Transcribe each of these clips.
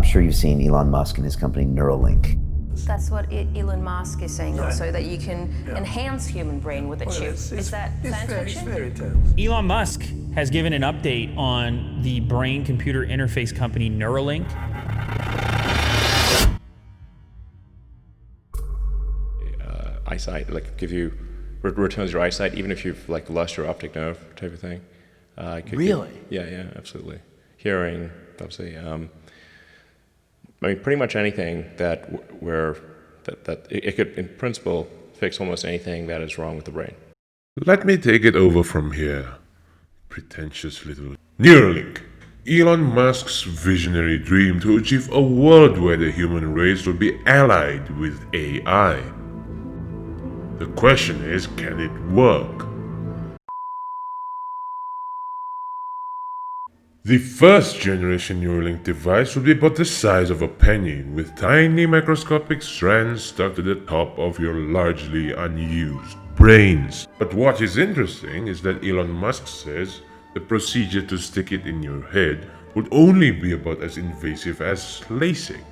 I'm sure you've seen Elon Musk and his company Neuralink. That's what Elon Musk is saying also, that you can enhance human brain with a chip. Is that science fiction? It's fairy tales. Elon Musk has given an update on the brain-computer interface company Neuralink. Eyesight, like give you returns your eyesight even if you've like lost your optic nerve type of thing. Really? Yeah, absolutely. Hearing, obviously. I mean, pretty much anything that it could, in principle, fix almost anything that is wrong with the brain. Let me take it over from here. Pretentious little Neuralink. Elon Musk's visionary dream to achieve a world where the human race will be allied with AI. The question is, can it work? The first generation Neuralink device will be about the size of a penny, with tiny microscopic strands stuck to the top of your largely unused brains. But what is interesting is that Elon Musk says the procedure to stick it in your head would only be about as invasive as LASIK.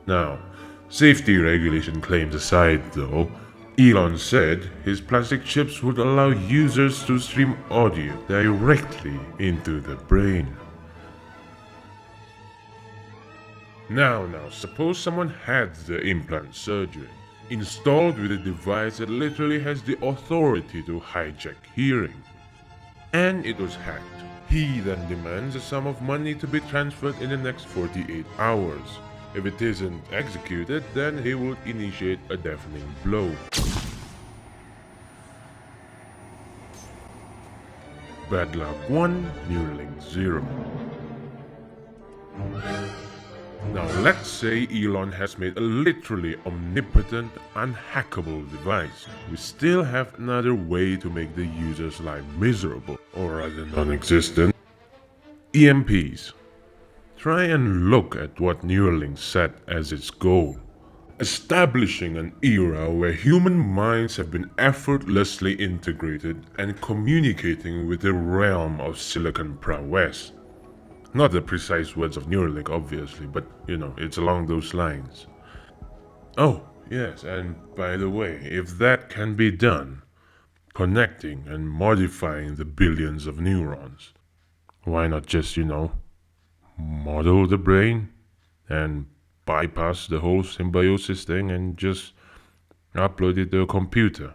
Now, safety regulation claims aside though, Elon said his plastic chips would allow users to stream audio directly into the brain. Now, suppose someone had the implant surgery installed with a device that literally has the authority to hijack hearing, and it was hacked. He then demands a sum of money to be transferred in the next 48 hours. If it isn't executed, then he would initiate a deafening blow. Bad luck 1, Neuralink 0. Now let's say Elon has made a literally omnipotent, unhackable device. We still have another way to make the user's life miserable, or rather non-existent. EMPs. Try and look at what Neuralink set as its goal. Establishing an era where human minds have been effortlessly integrated and communicating with the realm of silicon prowess. Not the precise words of Neuralink, obviously, but it's along those lines. Oh, yes, and by the way, if that can be done, connecting and modifying the billions of neurons, why not just, model the brain and bypass the whole symbiosis thing and just upload it to a computer?